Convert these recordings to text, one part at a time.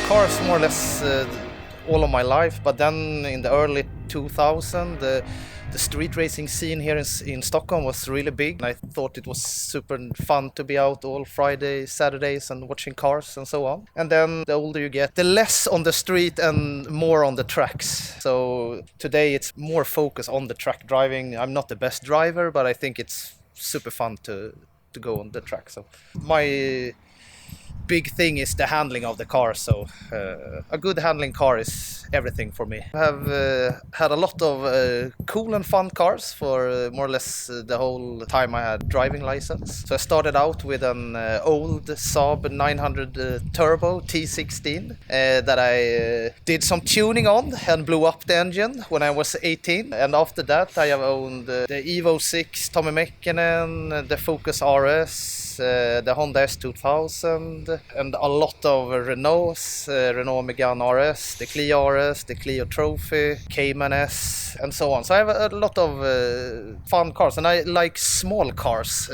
cars more or less all of my life, but then in the early 2000s, the street racing scene here in Stockholm was really big. I thought it was super fun to be out all Fridays, Saturdays and watching cars and so on. And then the older you get, the less on the street and more on the tracks. So today it's more focus on the track driving. I'm not the best driver, but I think it's super fun to go on the track. So my big thing is the handling of the car, so a good handling car is everything for me. I have had a lot of cool and fun cars for more or less the whole time I had driving license. So I started out with an old Saab 900 Turbo T16 that I did some tuning on and blew up the engine when I was 18. And after that I have owned the Evo 6 Tommy Mäkinen, the Focus RS, the Honda S2000, and a lot of Renaults, Renault Megane RS, the Clio RS, the Clio Trophy, Cayman S, and so on. So I have a lot of fun cars, and I like small cars.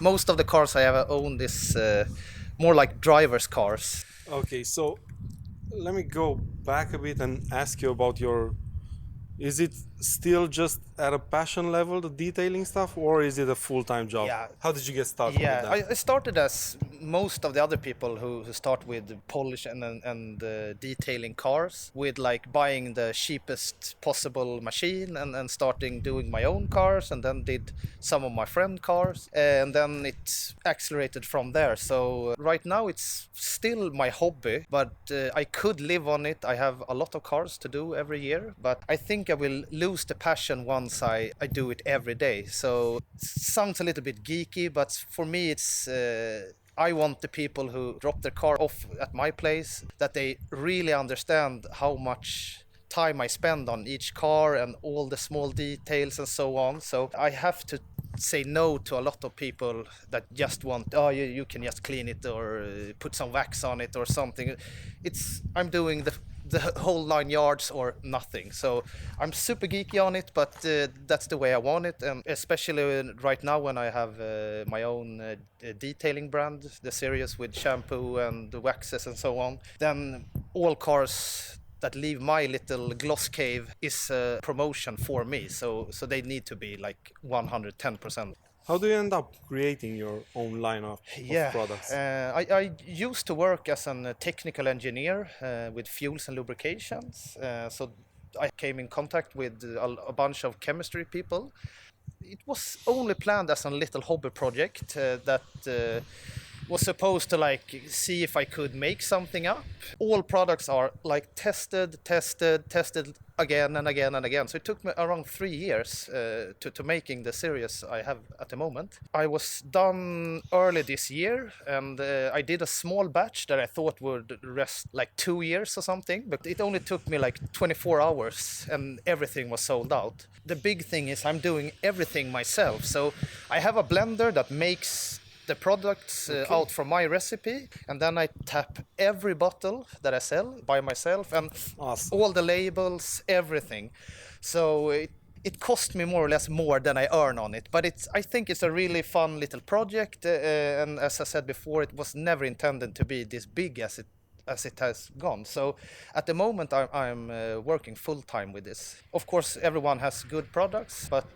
Most of the cars I have owned is more like driver's cars. Okay, so let me go back a bit and ask you about your... Is it still just at a passion level, the detailing stuff, or is it a full-time job? Yeah. How did you get started with that? I started as most of the other people who start with polish and detailing cars, with like buying the cheapest possible machine and starting doing my own cars, and then did some of my friend cars, and then it accelerated from there. So right now it's still my hobby, but I could live on it. I have a lot of cars to do every year, but I think I will lose the passion once I do it every day. So it sounds a little bit geeky, but for me it's I want the people who drop their car off at my place, that they really understand how much time I spend on each car and all the small details and so on. So I have to say no to a lot of people that just want, you can just clean it or put some wax on it or something. I'm doing the whole 9 yards or nothing. So I'm super geeky on it, but that's the way I want it. And especially right now when I have my own detailing brand, the series with shampoo and the waxes and so on, then all cars that leave my little gloss cave is a promotion for me. So they need to be like 110%. How do you end up creating your own line of products? I used to work as a technical engineer with fuels and lubrications. So I came in contact with a bunch of chemistry people. It was only planned as a little hobby project that was supposed to like see if I could make something up. All products are like tested again and again and again. So it took me around 3 years to making the series I have at the moment. I was done early this year, and I did a small batch that I thought would rest like 2 years or something, but it only took me like 24 hours and everything was sold out. The big thing is I'm doing everything myself. So I have a blender that makes the products out from my recipe, and then I tap every bottle that I sell by myself, and all the labels, everything. So it cost me more or less more than I earn on it, but I think it's a really fun little project, and as I said before, it was never intended to be this big as it has gone. So at the moment I'm working full-time with this. Of course everyone has good products, but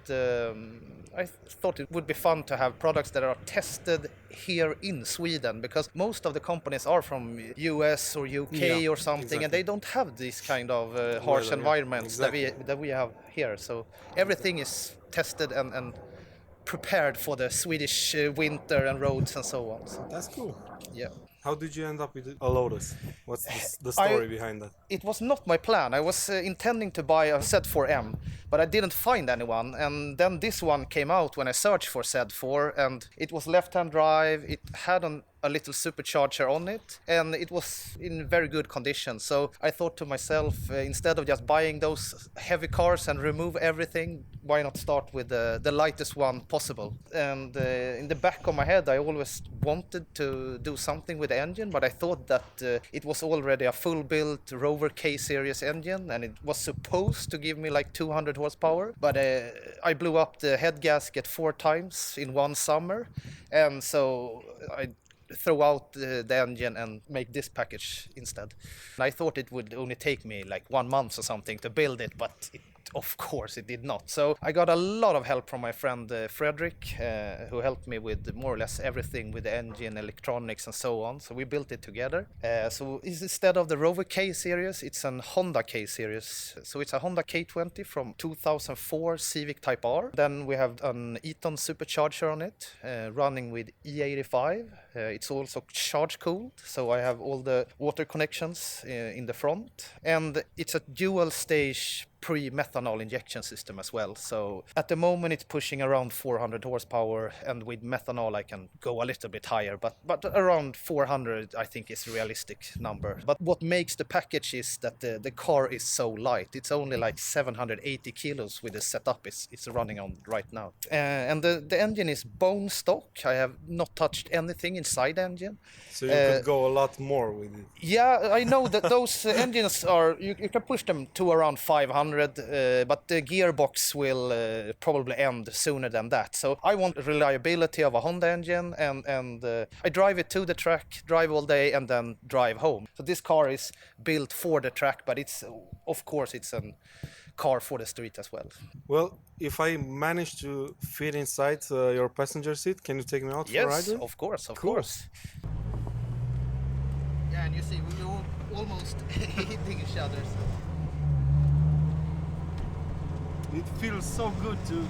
I thought it would be fun to have products that are tested here in Sweden, because most of the companies are from US or UK or something, exactly. And they don't have this kind of harsh environments that we have here. So everything is tested and prepared for the Swedish winter and roads and so on. So, that's cool. Yeah. How did you end up with a Lotus? What's the story behind that? It was not my plan. I was intending to buy a Z4M, but I didn't find anyone. And then this one came out when I searched for Z4, and it was left-hand drive. It had a little supercharger on it, and it was in very good condition. So I thought to myself, instead of just buying those heavy cars and remove everything, why not start with the lightest one possible? And in the back of my head, I always wanted to do something with the engine, but I thought that it was already a full-built Rover K-series engine, and it was supposed to give me like 200 horsepower, but I blew up the head gasket 4 times in one summer, and so I throw out the engine and make this package instead. And I thought it would only take me like 1 month or something to build it, but of course it did not. So I got a lot of help from my friend Frederick, who helped me with more or less everything with the engine, electronics and so on. So we built it together. So instead of the Rover K series, it's an Honda K series. So it's a Honda K20 from 2004 Civic Type R. Then we have an Eaton Supercharger on it, running with E85. It's also charge cooled, so I have all the water connections in the front. And it's a dual stage pre-methanol injection system as well. So at the moment it's pushing around 400 horsepower, and with methanol I can go a little bit higher, but around 400 I think is a realistic number. But what makes the package is that the car is so light. It's only like 780 kilos with the setup it's running on right now. And the engine is bone stock. I have not touched anything inside the engine. So you could go a lot more with it. Yeah, I know that those engines are, you can push them to around 500, but the gearbox will probably end sooner than that. So I want reliability of a Honda engine, and I drive it to the track, drive all day, and then drive home. So this car is built for the track, but it's, of course, it's a car for the street as well. Well, if I manage to fit inside your passenger seat, can you take me out for a ride? Yes, of course, of Cool. course. Yeah, and you see, we were almost hitting each other. So. It feels so good to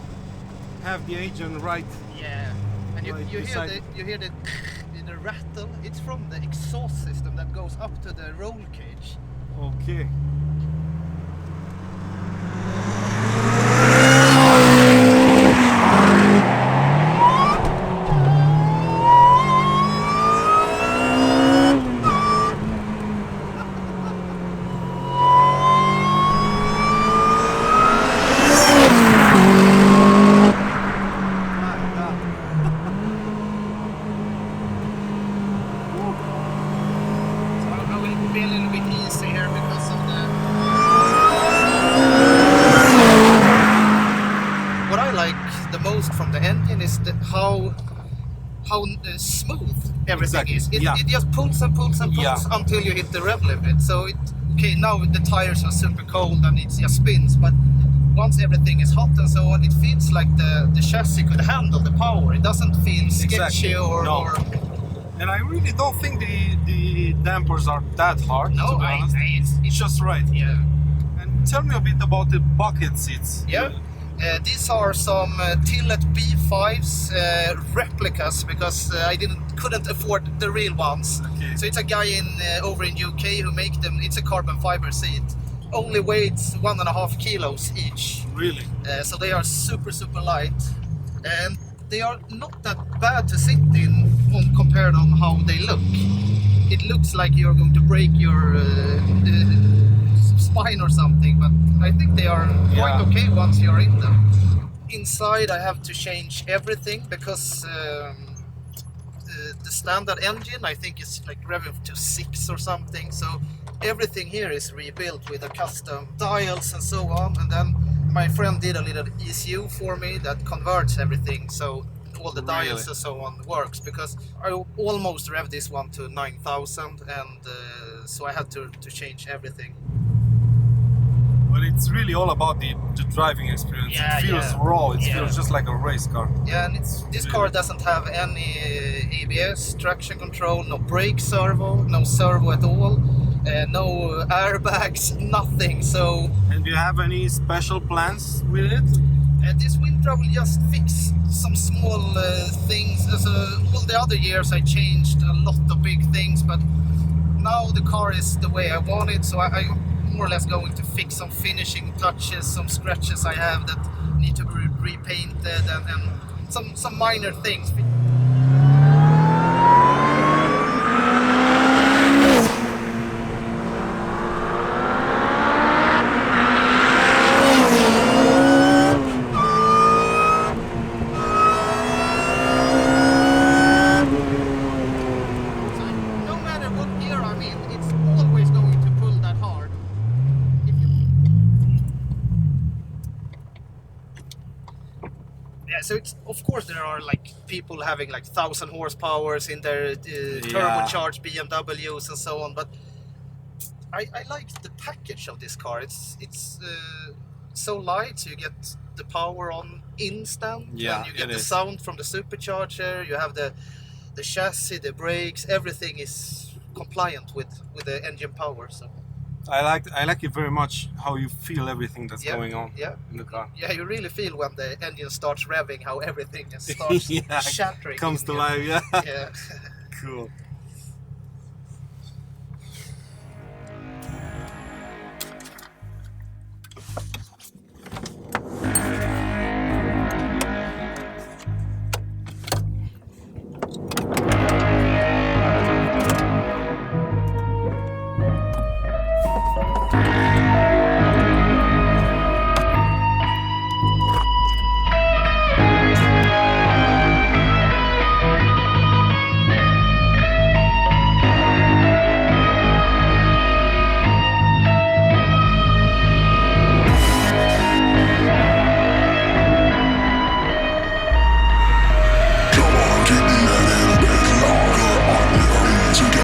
have the engine right. Yeah, and you hear the rattle. It's from the exhaust system that goes up to the roll cage. Okay. Be a little bit easy here because of the. What I like the most from the engine is how smooth everything is. It just pulls and pulls and pulls until you hit the rev limit. So now the tires are super cold and it just spins, but once everything is hot and so on, it feels like the chassis could handle the power. It doesn't feel sketchy or. And I really don't think the dampers are that hard, to be honest. It's just right. Yeah. And tell me a bit about the bucket seats. Yeah. These are some Tillet B5s replicas, because I couldn't afford the real ones. Okay. So it's a guy over in UK who make them. It's a carbon fiber seat. Only weighs 1.5 kilos each. Really? So they are super light, and they are not that bad to sit in compared on how they look. It looks like you're going to break your spine or something, but I think they are quite okay once you're in them. Inside I have to change everything because the standard engine I think is like revving to 6 or something, so everything here is rebuilt with a custom dials and so on, and then my friend did a little ECU for me that converts everything, so all the dials and so on works, because I almost revved this one to 9,000, and so I had to change everything. But it's really all about the driving experience. Yeah, it feels raw, it feels just like a race car. Yeah, and this car doesn't have any ABS, traction control, no brake servo, no servo at all, no airbags, nothing. So. And do you have any special plans with it? This winter I will just fix some small things. All the other years I changed a lot of big things, but now the car is the way I want it, so I'm more or less going to fix some finishing touches, some scratches I have that need to be repainted, and some minor things. Yeah, so it's, of course there are like people having like 1,000 horsepowers in their turbocharged BMWs and so on, but I like the package of this car. It's so light, so you get the power on instant, Yeah, and you get it the is. sound from the supercharger. You have the chassis, the brakes, everything is compliant with the engine power. So I like it very much how you feel everything that's yeah, going on yeah, in the car. yeah. You really feel when the engine starts revving how everything starts Yeah, shattering. comes in to here. life. Yeah. Yeah. Cool.